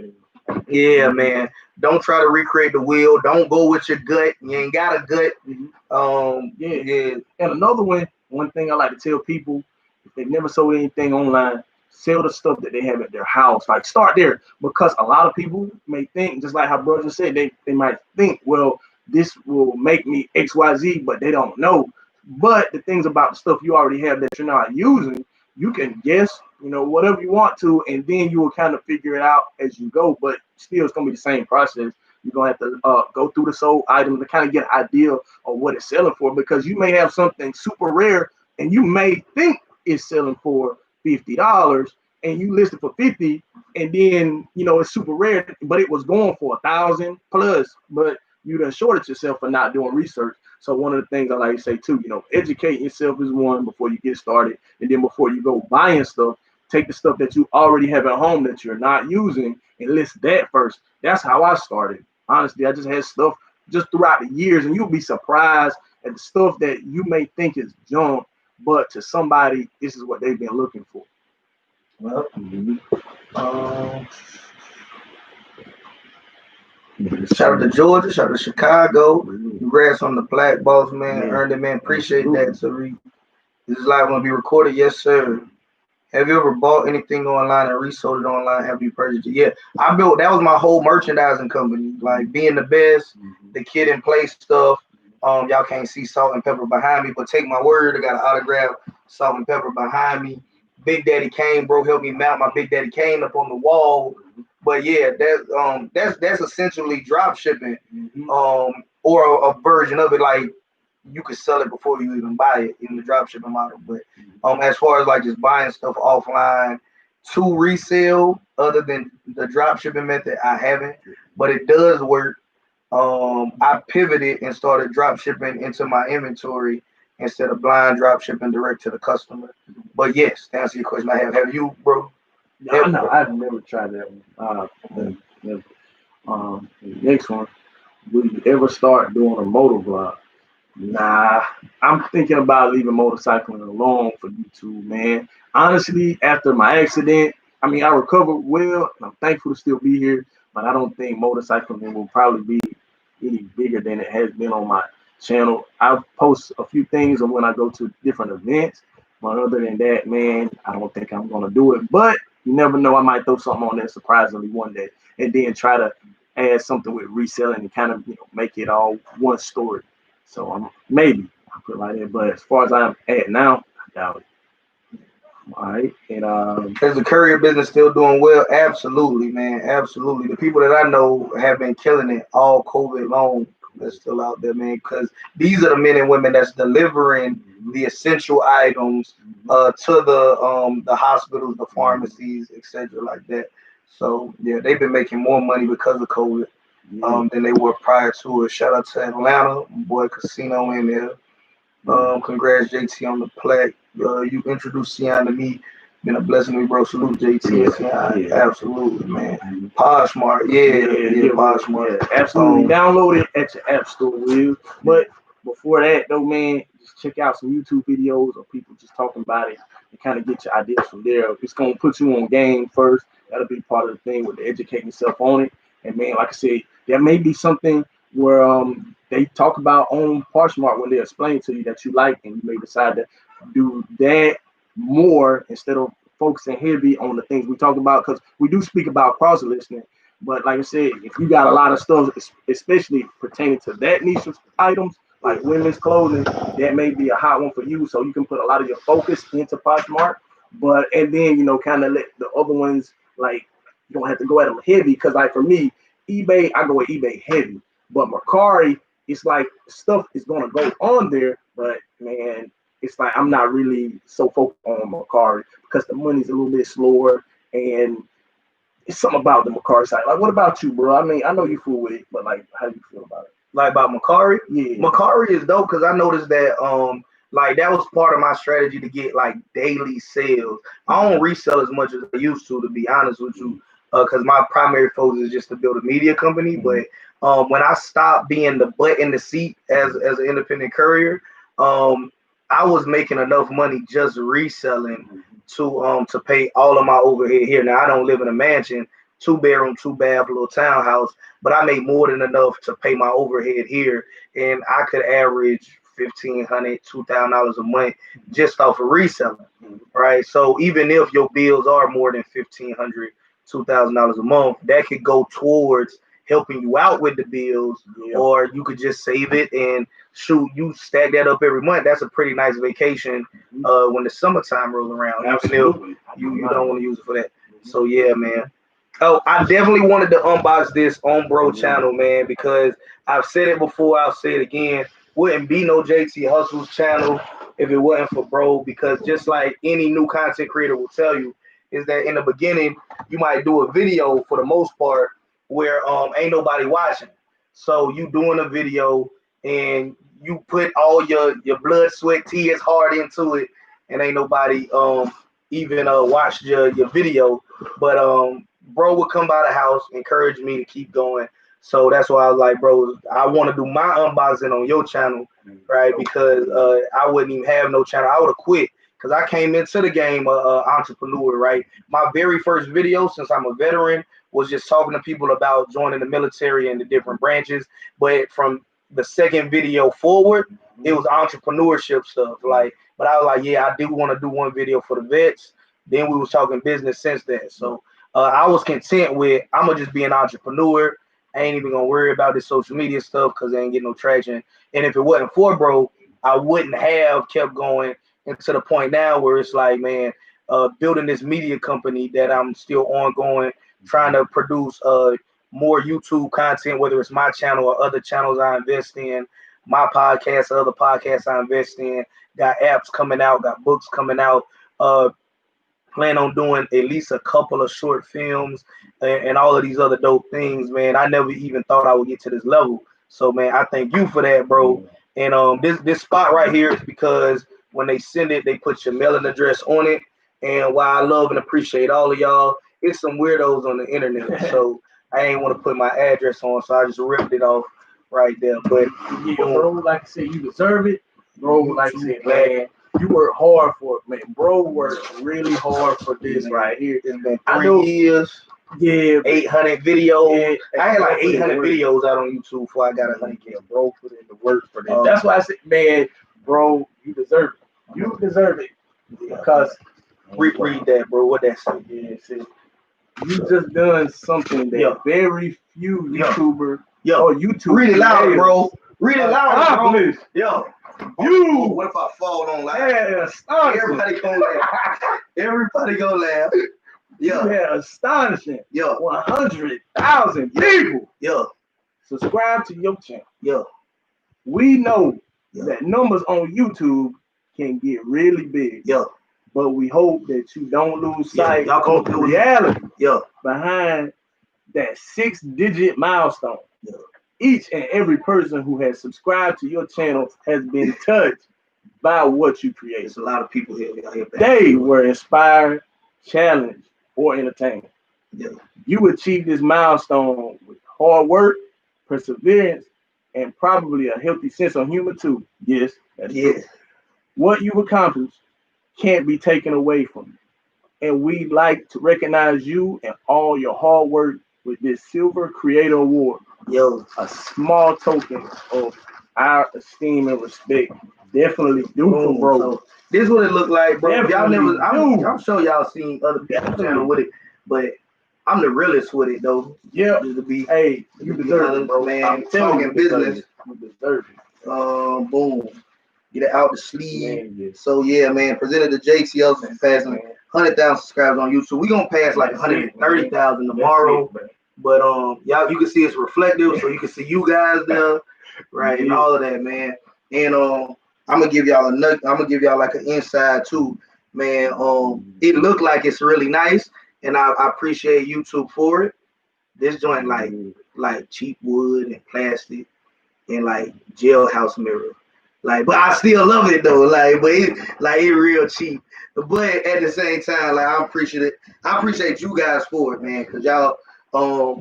yeah, man, don't try to recreate the wheel. Don't go with your gut. You ain't got a gut. And another one thing I like to tell people, if they've never sold anything online, sell the stuff that they have at their house. Like start there, because a lot of people may think, just like how brother said, they might think, well, this will make me XYZ, but they don't know. But the things about the stuff you already have that you're not using, you can guess, whatever you want to, and then you will kind of figure it out as you go. But still, it's gonna be the same process. You're gonna have to go through the sold items to kind of get an idea of what it's selling for, because you may have something super rare and you may think it's selling for $50 and you list it for 50, and then it's super rare, but it was going for 1,000 plus, but you done shorted yourself for not doing research. So one of the things I like to say too, educate yourself is one before you get started, and then before you go buying stuff, take the stuff that you already have at home that you're not using and list that first. That's how I started. Honestly, I just had stuff just throughout the years, and you'll be surprised at the stuff that you may think is junk, but to somebody, this is what they've been looking for. Well, shout out to Georgia, shout out to Chicago. Congrats on the Plaque, boss man. Earned it, man. Appreciate that, Tariq. This is live going to be recorded, yes, sir. Have you ever bought anything online and resold it online? Have you purchased it? Yeah, that was my whole merchandising company, like being the best, the kid in play stuff. Y'all can't see Salt and Pepper behind me, but take my word, I got an autograph Salt and Pepper behind me. Big Daddy Kane, bro, helped me mount my Big Daddy Kane up on the wall. But yeah, that's essentially drop shipping, or a version of it. Like you could sell it before you even buy it in the drop shipping model. But as far as like just buying stuff offline to resell, other than the drop shipping method, I haven't. But it does work. I pivoted and started drop shipping into my inventory instead of blind drop shipping direct to the customer. But yes, to answer your question, I have. Have you, bro? No, I've never tried that one. Never. Next one, will you ever start doing a motor vlog? Nah, I'm thinking about leaving motorcycling alone for YouTube, man. Honestly, after my accident, I recovered well, and I'm thankful to still be here, but I don't think motorcycling will probably be any bigger than it has been on my channel. I post a few things of when I go to different events, but other than that, man, I don't think I'm gonna do it. But you never know, I might throw something on there surprisingly one day, and then try to add something with reselling and kind of make it all one story. So maybe I'll put it like that. But as far as I'm at now, I doubt it. All right, and Is the courier business still doing well? Absolutely, man. Absolutely. The people that I know have been killing it all COVID long. That's still out there, man. Because these are the men and women that's delivering the essential items to the hospitals, the pharmacies, etc., like that. So yeah, they've been making more money because of COVID yeah, than they were prior to it. Shout out to Atlanta, boy, casino in there. Congrats, JT, on the plaque. You introduced Sion to me. Been a blessing to me, bro. Salute JT and Sion. yeah. Absolutely, man. Poshmark, yeah, Poshmark. Yeah, absolutely. Download it at your app store, will. But before that, though, man, just check out some YouTube videos of people just talking about it and kind of get your ideas from there. It's gonna put you on game first. That'll be part of the thing with educating yourself on it. And man, like I said, there may be something where they talk about on Poshmark when they explain to you that you like, and you may decide to do that more instead of focusing heavy on the things we talk about, because we do speak about cross listening. But like I said, if you got a lot of stuff, especially pertaining to that niche of items, like women's clothing, that may be a hot one for you. So you can put a lot of your focus into Poshmark, but and then kind of let the other ones, like, you don't have to go at them heavy. Because like for me, eBay, I go with eBay heavy, but Mercari, it's like stuff is gonna go on there, but man, it's like I'm not really so focused on Mercari because the money's a little bit slower, and it's something about the Mercari side. Like, what about you, bro? I mean, I know you fool with it, but like, how do you feel about it? Like about Macari. Yeah. Macari is dope because I noticed that like that was part of my strategy to get like daily sales. I don't resell as much as I used to be honest with you, because my primary focus is just to build a media company. But when I stopped being the butt in the seat as an independent courier, I was making enough money just reselling to pay all of my overhead here. Now I don't live in a mansion, 2 bedroom, 2 bath, little townhouse, but I made more than enough to pay my overhead here, and I could average $1,500, $2,000 a month just off of reselling, right? So even if your bills are more than $1,500, $2,000 a month, that could go towards helping you out with the bills, or you could just save it and shoot, you stack that up every month. That's a pretty nice vacation when the summertime rolls around. Absolutely. Even if you don't want to use it for that. So yeah, man. Oh, I definitely wanted to unbox this on Bro channel, man, because I've said it before, I'll say it again. Wouldn't be no JT Hustles channel if it wasn't for Bro, because just like any new content creator will tell you, is that in the beginning, you might do a video for the most part where ain't nobody watching. So you doing a video and you put all your blood, sweat, tears, heart into it, and ain't nobody even watched your video. But Bro would come by the house, encourage me to keep going. So that's why I was like, bro, I want to do my unboxing on your channel, right? Because I wouldn't even have no channel. I would have quit because I came into the game entrepreneur, right? My very first video, since I'm a veteran, was just talking to people about joining the military and the different branches. But from the second video forward, it was entrepreneurship stuff. Like, but I was like, yeah, I do want to do one video for the vets. Then we was talking business since then. So I was content with I'm gonna just be an entrepreneur. I ain't even gonna worry about this social media stuff because I ain't getting no traction. And if it wasn't for Bro, I wouldn't have kept going. And to the point now where it's like, man, building this media company that I'm still ongoing, trying to produce more YouTube content, whether it's my channel or other channels I invest in, my podcast, other podcasts I invest in, got apps coming out, got books coming out. Plan on doing at least a couple of short films and all of these other dope things, man. I never even thought I would get to this level. So, man, I thank you for that, bro. And this spot right here is because when they send it, they put your mailing address on it. And while I love and appreciate all of y'all, it's some weirdos on the internet. So I ain't want to put my address on, so I just ripped it off right there. But yeah, bro, like I said, you deserve it. Bro, like I said, man, you work hard for it, man. Bro worked really hard for this right here. It's been 3 years. Yeah, 800 videos. Yeah, I had like bro, 800 videos out on YouTube before I got 100K. bro, put in the work for this. That's why I said, man, bro, you deserve it. You deserve it because Read that, bro. What that say? yeah, see, you just done something that very few YouTuber or YouTube read it loud, bro. Read it loud, bro. Hustlez. Yo. You. What if I fall on live? Yeah, Everybody gonna laugh. Everybody gonna laugh. Yeah. Yeah, astonishing. Yeah. 100,000 people. Yeah. Subscribe to your channel. Yeah. We know that numbers on YouTube can get really big. Yeah. But we hope that you don't lose sight of the reality behind that 6-digit milestone. Yeah. Each and every person who has subscribed to your channel has been touched by what you create. There's a lot of people here. They were inspired, challenged, or entertained. Yeah. You achieved this milestone with hard work, perseverance, and probably a healthy sense of humor too. Yes, that's true. What you've accomplished can't be taken away from you. And we'd like to recognize you and all your hard work with this Silver Creator Award. Yo, a small token of our esteem and respect. Definitely do for bro. So this is what it looked like, bro. Definitely y'all never. I'm sure y'all seen other people's channel with it, but I'm the realest with it though. Yeah. Just to be, hey, you deserve it, bro. Man, I'm talking business. You deserve it. Boom. Get it out the sleeve. Man, So yeah, man. Presented to JCL and passing 100,000 subscribers on YouTube. We gonna pass like 130,000 tomorrow. But y'all, you can see it's reflective, so you can see you guys there, right, and all of that, man. And I'm gonna give y'all like an inside too, man. It looked like it's really nice, and I appreciate YouTube for it. This joint like cheap wood and plastic and like jailhouse mirror, like, but I still love it though, but it real cheap. But at the same time, like I appreciate you guys for it, man, because y'all.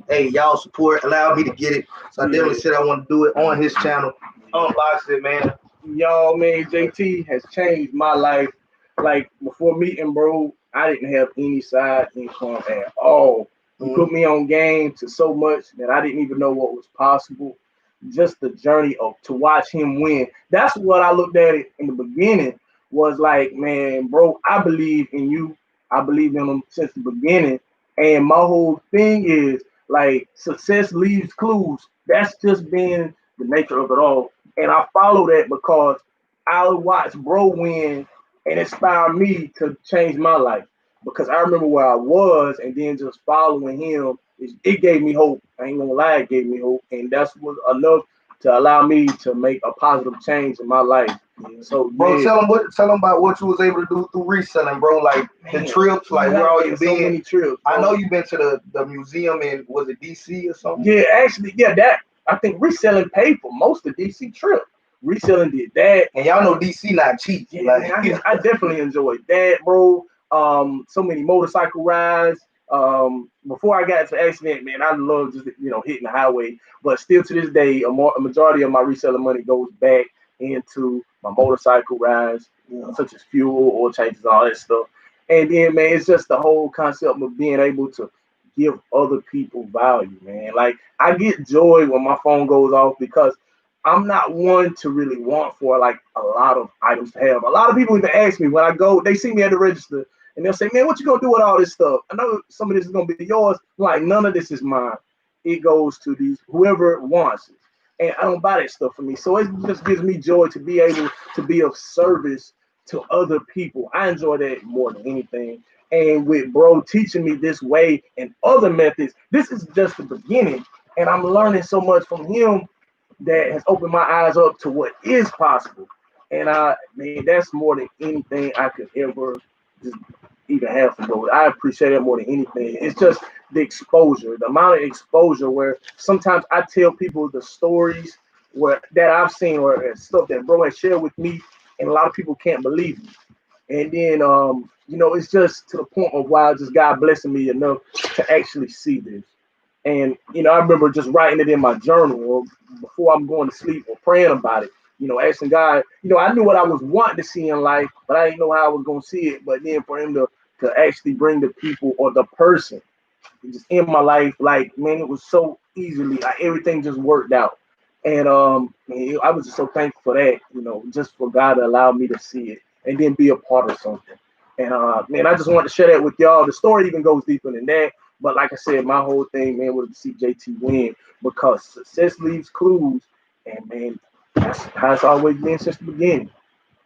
Hey, y'all support allowed me to get it, so I definitely said I want to do it on his channel. Unbox it, man. Y'all, man, JT has changed my life. Like before meeting, bro, I didn't have any side income at all. He put me on game to so much that I didn't even know what was possible. Just the journey to watch him win. That's what I looked at it in the beginning. Was like, man, bro, I believe in you. I believe in him since the beginning. And my whole thing is like success leaves clues. That's just been the nature of it all. And I follow that because I watch bro win and inspire me to change my life. Because I remember where I was, and then just following him, it gave me hope. I ain't gonna lie, it gave me hope. And that's what enough to allow me to make a positive change in my life. So, bro, tell them about what you was able to do through reselling, bro. Like the trips, like where all you been. So many trips. Bro. I know you've been to the museum in, was it DC or something? Yeah, actually, that I think reselling paid for most of DC trips. Reselling did that, and y'all know DC not cheap. Yeah, like, I definitely enjoyed that, bro. So many motorcycle rides. Before I got into accident, man, I love just hitting the highway. But still to this day, a majority of my reselling money goes back into my motorcycle rides, such as fuel, oil changes, all that stuff. And then, man, it's just the whole concept of being able to give other people value, man. Like I get joy when my phone goes off because I'm not one to really want for like a lot of items to have. A lot of people even ask me when I go, they see me at the register and they'll say, man, what you gonna do with all this stuff? I know some of this is gonna be yours. Like none of this is mine. It goes to these whoever wants it. And I don't buy that stuff for me. So it just gives me joy to be able to be of service to other people. I enjoy that more than anything. And with bro teaching me this way and other methods, this is just the beginning. And I'm learning so much from him that has opened my eyes up to what is possible. And man, that's more than anything I could ever just even have from bro. I appreciate it more than anything. It's just the exposure, the amount of exposure where sometimes I tell people the stories that I've seen or stuff that bro has shared with me, and a lot of people can't believe me. And then it's just to the point of why just God blessing me enough to actually see this. And I remember just writing it in my journal or before I'm going to sleep or praying about it, asking God, I knew what I was wanting to see in life, but I didn't know how I was going to see it. But then for him to actually bring the people or the person just in my life, like man, it was so easily, like everything just worked out. And man, I was just so thankful for that, just for God to allow me to see it and then be a part of something. And man, I just wanted to share that with y'all. The story even goes deeper than that. But like I said, my whole thing, man, was to see JT win because success leaves clues. And man, that's how it's always been since the beginning.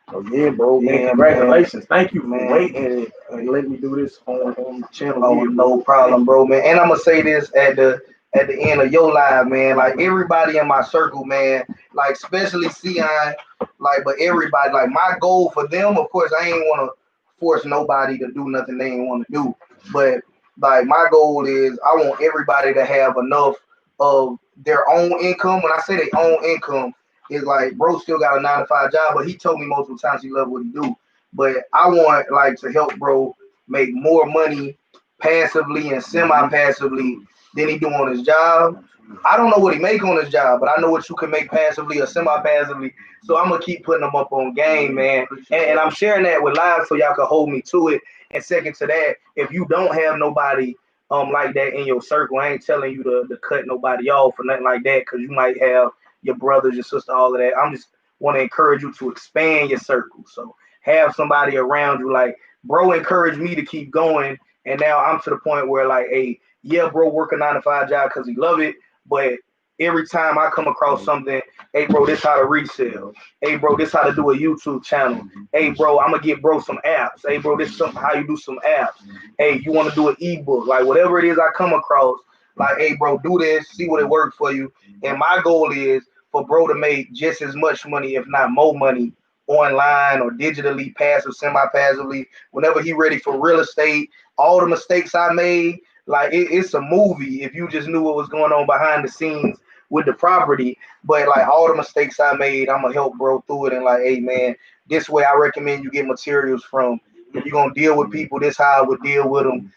So yeah, bro, man, Yeah, congratulations. Thank you for man. waiting and letting me do this on the channel. Oh, here, no problem, bro, man. And I'm gonna say this at the end of your live, man. Like everybody in my circle, man. Like especially Sion, like but everybody. Like my goal for them, of course, I ain't want to force nobody to do nothing they ain't want to do. But like my goal is, I want everybody to have enough of their own income. When I say their own income, is like bro still got a 9 to 5 job, but he told me multiple times he love what he do. But I want like to help bro make more money passively and semi-passively than he do on his job. I don't know what he make on his job, but I know what you can make passively or semi-passively. So I'm gonna keep putting them up on game, man. And I'm sharing that with live so y'all can hold me to it. And second to that, if you don't have nobody like that in your circle, I ain't telling you to cut nobody off or nothing like that, because you might have your brothers, your sister, all of that. I'm just want to encourage you to expand your circle. So have somebody around you. Like bro encouraged me to keep going, and now I'm to the point where like, hey, yeah, bro, work a 9 to 5 job because he love it, but every time I come across something, hey, bro, this how to resell. Hey, bro, this how to do a YouTube channel. Hey, bro, I'm gonna get bro some apps. Hey, bro, this is something how you do some apps. Hey, you want to do an ebook, like whatever it is I come across, like, hey, bro, do this, see what it works for you. And my goal is for bro to make just as much money, if not more money, online or digitally, passive, semi-passively, whenever he ready for real estate. All the mistakes I made, like it's a movie if you just knew what was going on behind the scenes with the property. But like all the mistakes I made, I'm gonna help bro through it. And like, hey man, this way I recommend you get materials from. If you're gonna deal with people, this how I would deal with them.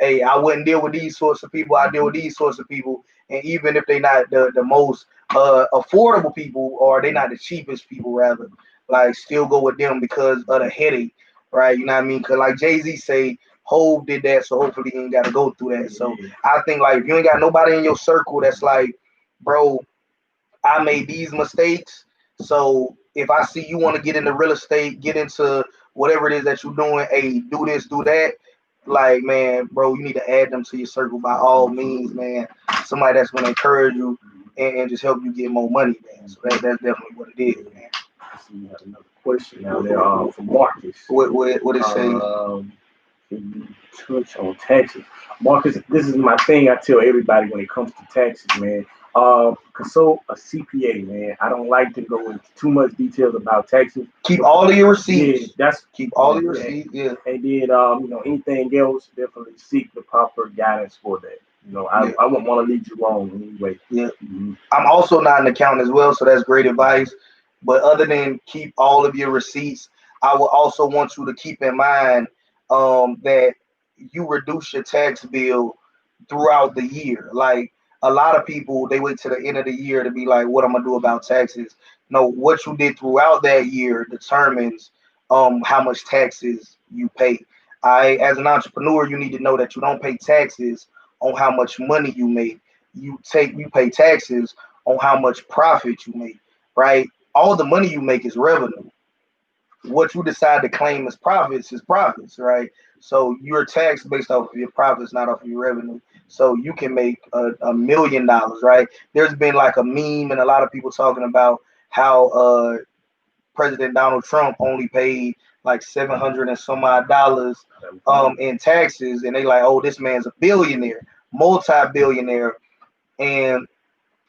Hey, I wouldn't deal with these sorts of people. I deal with these sorts of people. And even if they not the most affordable people, or they not the cheapest people, rather, like still go with them because of the headache, right? You know what I mean? Because like Jay-Z say, Hove did that, so hopefully you ain't got to go through that. So I think like if you ain't got nobody in your circle that's like, bro, I made these mistakes. So if I see you want to get into real estate, get into whatever it is that you're doing, hey, do this, do that. Like, man, bro, you need to add them to your circle by all means, man. Somebody that's gonna encourage you and just help you get more money, man. So that's definitely what it is, man. I see you have another question now there from Marcus. What it say? Can you touch on taxes? Marcus, this is my thing I tell everybody when it comes to taxes, man. Consult a CPA, man. I don't like to go into too much details about taxes. Keep all of your receipts. Yeah, that's keep all of your receipts. Yeah. And then anything else, definitely seek the proper guidance for that. I wouldn't want to lead you wrong in any way. Yeah. I'm also not an accountant as well, so that's great advice. But other than keep all of your receipts, I will also want you to keep in mind that you reduce your tax bill throughout the year. Like a lot of people, they wait to the end of the year to be like, "What I'm gonna do about taxes?" No, what you did throughout that year determines how much taxes you pay. As an entrepreneur, you need to know that you don't pay taxes on how much money you make. You pay taxes on how much profit you make, right? All the money you make is revenue. What you decide to claim as profits is profits, right? So you're taxed based off of your profits, not off of your revenue. So you can make $1 million, right? There's been like a meme and a lot of people talking about how President Donald Trump only paid like 700 and some odd dollars in taxes, and they like, oh, this man's a billionaire, multi-billionaire, and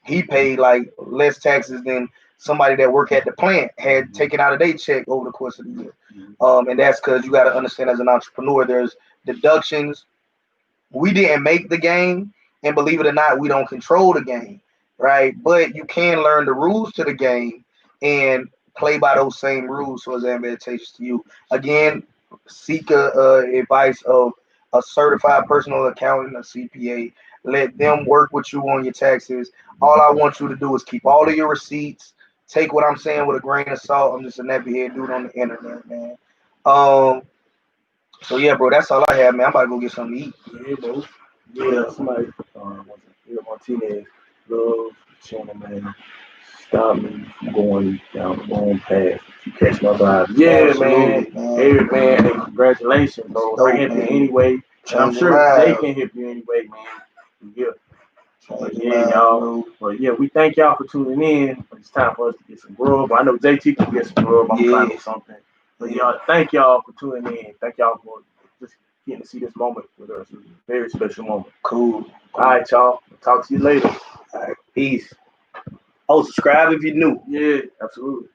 he paid like less taxes than somebody that work at the plant had taken out of their check over the course of the year. And that's because you got to understand, as an entrepreneur, there's deductions. We didn't make the game, and believe it or not, we don't control the game, right? But you can learn the rules to the game and play by those same rules, so it's advantageous to you. Again, seek advice of a certified personal accountant, a CPA. Let them work with you on your taxes. All I want you to do is keep all of your receipts. Take what I'm saying with a grain of salt. I'm just a nappy head dude on the internet, man. Um, so yeah, bro, that's all I have, man. I'm about to go get something to eat. Yeah, bro. Yeah, somebody, Martinez, love channel, man. Stop me from going down the wrong path. You catch my vibe. Yeah, Absolutely, man. Eric, man, hey, congratulations, bro. If I dope, help you man. anyway, and I'm Change your sure they mind. can help you anyway, man. Yeah. But Change your yeah, mind, y'all. bro. But yeah, we thank y'all for tuning in. It's time for us to get some grub. I know JT can get some grub. I'm trying to do something. But y'all, thank y'all for tuning in. Thank y'all for just getting to see this moment with us. It's a very special moment. Cool. All right, y'all. Talk to you later. All right, peace. Oh, subscribe if you're new. Yeah, absolutely.